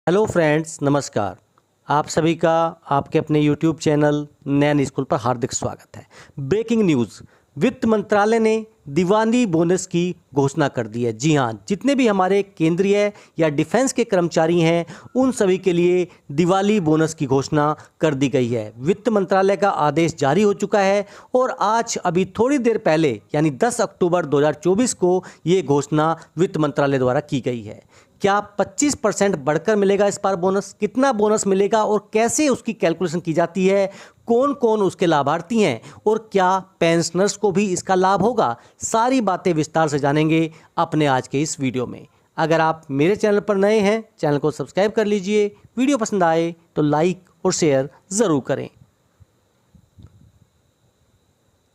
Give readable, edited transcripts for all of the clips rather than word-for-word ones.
Hello friends, नमस्कार। आप सभी का आपके अपने यूट्यूब चैनल नैन स्कूल पर हार्दिक स्वागत है। ब्रेकिंग न्यूज़, वित्त मंत्रालय ने दिवाली बोनस की घोषणा कर दी है। जी हाँ, जितने भी हमारे केंद्रीय या डिफेंस के कर्मचारी हैं उन सभी के लिए दिवाली बोनस की घोषणा कर दी गई है। वित्त मंत्रालय का आदेश जारी हो चुका है और आज अभी थोड़ी देर पहले यानी 10 अक्टूबर 2024 को ये घोषणा वित्त मंत्रालय द्वारा की गई है। क्या 25% बढ़कर मिलेगा इस बार बोनस? कितना बोनस मिलेगा और कैसे उसकी कैलकुलेशन की जाती है? कौन कौन उसके लाभार्थी हैं और क्या पेंशनर्स को भी इसका लाभ होगा? सारी बातें विस्तार से जानेंगे अपने आज के इस वीडियो में। अगर आप मेरे चैनल पर नए हैं, चैनल को सब्सक्राइब कर लीजिए। वीडियो पसंद आए तो लाइक और शेयर ज़रूर करें।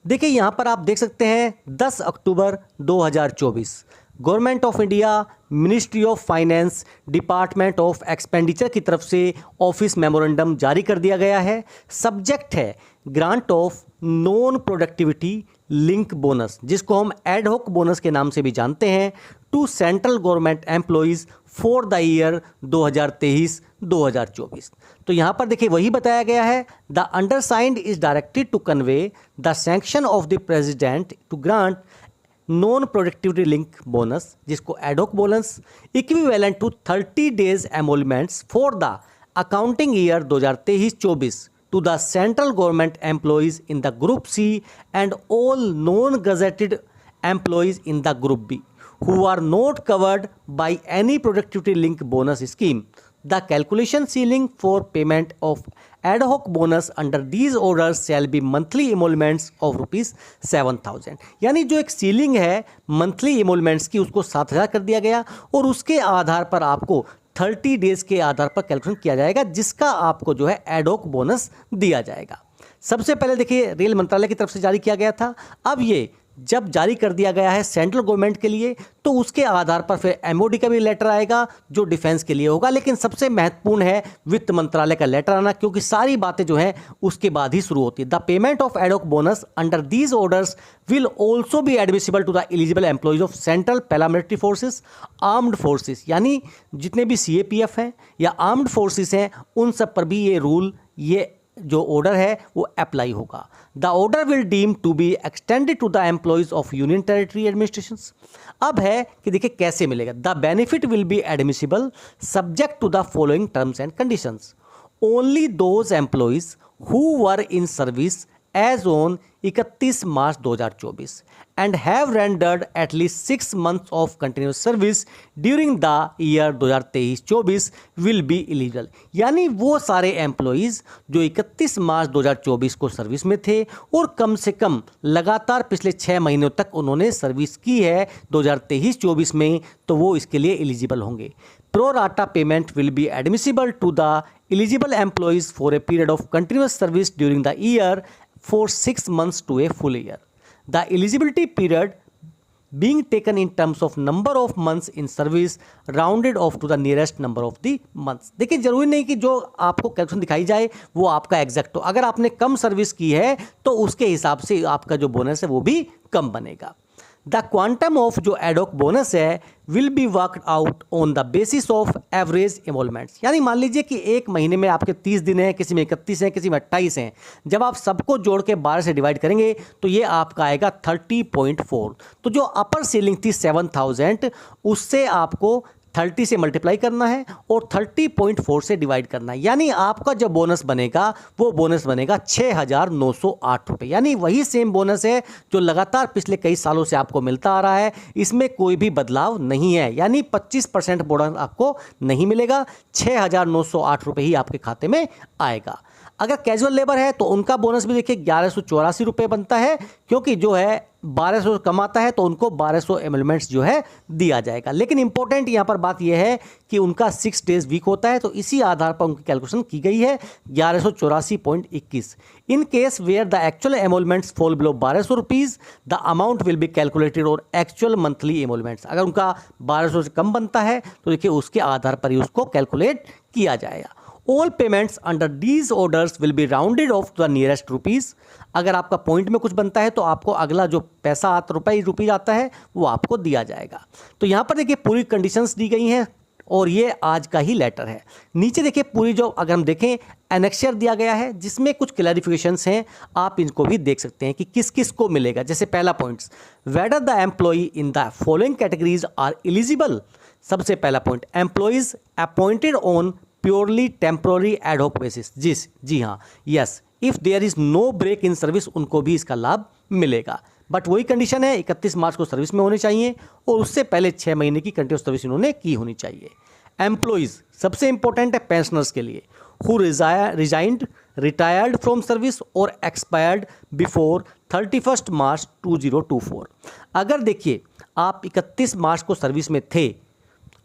देखिए, यहाँ पर आप देख सकते हैं 10 अक्टूबर 2024 government of India, ministry of finance, department of expenditure की तरफ से ऑफिस मेमोरेंडम जारी कर दिया गया है। सब्जेक्ट है grant of non productivity link bonus, जिसको हम एडहॉक बोनस के नाम से भी जानते हैं, to central government employees for the year 2023-2024। तो यहाँ पर देखिए वही बताया गया है, the undersigned is directed to convey the sanction of the president to grant non productivity link bonus, जिसको ad hoc bonus equivalent to 30 days emoluments for the accounting year 2023-24 to the central government employees in the Group C and all non-gazetted employees in the Group B who are not covered by any productivity link bonus scheme. The calculation ceiling for payment of ad hoc bonus under these orders shall be monthly emoluments of ₹7,000। यानी जो एक ceiling है monthly emoluments की, उसको 7,000 कर दिया गया और उसके आधार पर आपको 30 डेज के आधार पर कैलकुलेशन किया जाएगा, जिसका आपको जो है एडहॉक बोनस दिया जाएगा। सबसे पहले देखिए रेल मंत्रालय की तरफ से जारी किया गया था। अब ये जब जारी कर दिया गया है सेंट्रल गवर्नमेंट के लिए, तो उसके आधार पर फिर एमओडी का भी लेटर आएगा जो डिफेंस के लिए होगा। लेकिन सबसे महत्वपूर्ण है वित्त मंत्रालय का लेटर आना, क्योंकि सारी बातें जो हैं उसके बाद ही शुरू होती है। The payment of ad hoc bonus under these orders will also be admissible to the eligible employees of central paramilitary forces, armed forces, यानी जितने भी सीएपीएफ हैं या आर्म्ड फोर्सेस हैं उन सब पर भी ये रूल, ये जो ऑर्डर है वो अप्लाई होगा। The order will deem to be extended to the employees of union territory administrations. अब है कि देखिए कैसे मिलेगा। The benefit will be admissible subject to the following terms and conditions. Only those employees who were in service as on 31 March 2024 and have rendered at least 6 months of continuous service during the year 2023-24 will be eligible। यानी वो सारे employees जो 31 March 2024 को service में थे और कम से कम लगातार पिछले 6 महीनों तक उन्होंने सर्विस की है 2023-24 में, तो वो इसके लिए एलिजिबल होंगे। Pro rata payment will be admissible to the eligible employees for a period of continuous service during the year for 6 months to a full year. The eligibility period being taken in terms of number of months in service rounded off to the nearest number of the months। देखिए जरूरी नहीं कि जो आपको calculation दिखाई जाए वो आपका एग्जैक्ट हो। अगर आपने कम सर्विस की है तो उसके हिसाब से आपका जो बोनस है वो भी कम बनेगा। द क्वांटम ऑफ जो एडहॉक बोनस है will be worked out on the basis of average emoluments. यानी मान लीजिए कि एक महीने में आपके 30 दिन हैं, किसी में 31 हैं, किसी में 28 हैं। जब आप सबको जोड़ के 12 से डिवाइड करेंगे तो ये आपका आएगा 30.4। तो जो अपर सीलिंग थी 7,000, उससे आपको 30 से मल्टीप्लाई करना है और 30.4 से डिवाइड करना है। यानी आपका जो बोनस बनेगा वो बोनस बनेगा 6,908 रुपये। यानी वही सेम बोनस है जो लगातार पिछले कई सालों से आपको मिलता आ रहा है, इसमें कोई भी बदलाव नहीं है। यानी 25% बोनस आपको नहीं मिलेगा, 6,908 रुपये ही आपके खाते में आएगा। अगर कैजुअल लेबर है तो उनका बोनस भी देखिए 1,184 रुपये बनता है, क्योंकि जो है 1,200 कमाता है तो उनको 1,200 एमोलमेंट्स जो है दिया जाएगा। लेकिन इंपॉर्टेंट यहाँ पर बात यह है कि उनका 6 डेज वीक होता है, तो इसी आधार पर उनकी कैलकुलेशन की गई है 1,184.21। In case where the actual emoluments fall below 1,200 rupees, the amount will be calculated और एक्चुअल मंथली एमोलमेंट्स। अगर उनका 1,200 से कम बनता है तो देखिए उसके आधार पर ही उसको कैलकुलेट किया जाएगा। All payments under these orders will be rounded off to the nearest rupees। अगर आपका पॉइंट में कुछ बनता है तो आपको अगला जो पैसा रुपीज आता है वो आपको दिया जाएगा। तो यहाँ पर देखिए पूरी कंडीशंस दी गई हैं और ये आज का ही लेटर है। नीचे देखिए पूरी जो अगर हम देखें एनेक्सर दिया गया है जिसमें कुछ क्लैरिफिकेशंस हैं, आप इनको भी देख सकते हैं कि किस किस को मिलेगा। जैसे पहला points, whether the employee in the following categories are eligible. सबसे पहला point, employees appointed on purely temporary ad hoc basis. जी हाँ, yes, if there is no break in service, उनको भी इसका लाभ मिलेगा। बट वही कंडीशन है 31 मार्च को सर्विस में होने चाहिए और उससे पहले 6 महीने की कंटिन्यूस सर्विस इन्होंने की होनी चाहिए। एम्प्लॉइज सबसे इंपॉर्टेंट है पेंशनर्स के लिए, who resigned, retired from service और एक्सपायर्ड बिफोर 31 मार्च 2024। अगर देखिए आप 31 मार्च को सर्विस में थे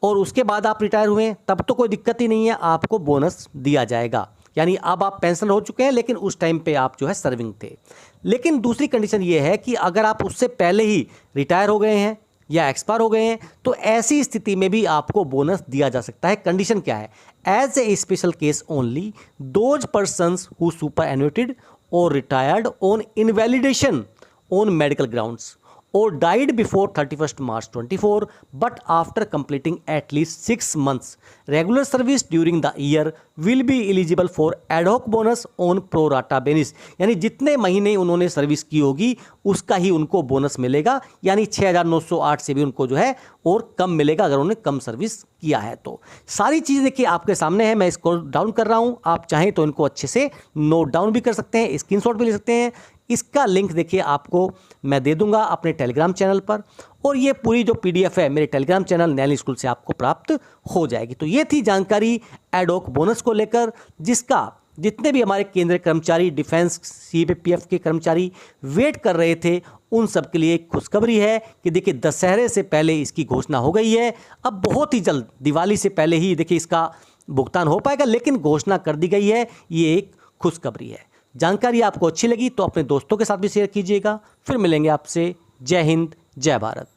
और उसके बाद आप रिटायर हुए तब तो कोई दिक्कत ही नहीं है, आपको बोनस दिया जाएगा। यानी अब आप पेंशन हो चुके हैं लेकिन उस टाइम पे आप जो है सर्विंग थे। लेकिन दूसरी कंडीशन ये है कि अगर आप उससे पहले ही रिटायर हो गए हैं या एक्सपायर हो गए हैं तो ऐसी स्थिति में भी आपको बोनस दिया जा सकता है। कंडीशन क्या है, as a special case only those persons who superannuated और retired on invalidation on medical grounds or died before 31st March 24 but after completing at least 6 months regular service during the year will be eligible for ad hoc bonus on pro rata basis। यानी जितने महीने उन्होंने service की होगी उसका ही उनको bonus मिलेगा, यानी 6,908 से भी उनको जो है और कम मिलेगा अगर उन्होंने कम सर्विस किया है तो। सारी चीज़ देखिए आपके सामने है, मैं इसको डाउन कर रहा हूँ, आप चाहें तो इनको अच्छे से नोट डाउन भी कर सकते हैं, स्क्रीनशॉट भी ले सकते हैं। इसका लिंक देखिए आपको मैं दे दूंगा अपने टेलीग्राम चैनल पर, और ये पूरी जो पीडीएफ है मेरे टेलीग्राम चैनल नैनी स्कूल से आपको प्राप्त हो जाएगी। तो ये थी जानकारी एडहॉक बोनस को लेकर, जिसका जितने भी हमारे केंद्रीय कर्मचारी, डिफेंस, सीपीएफ के कर्मचारी वेट कर रहे थे उन सब के लिए एक खुशखबरी है कि देखिए दशहरे से पहले इसकी घोषणा हो गई है। अब बहुत ही जल्द दिवाली से पहले ही देखिए इसका भुगतान हो पाएगा, लेकिन घोषणा कर दी गई है, ये एक खुशखबरी है। जानकारी आपको अच्छी लगी तो अपने दोस्तों के साथ भी शेयर कीजिएगा। फिर मिलेंगे आपसे। जय हिंद, जय भारत।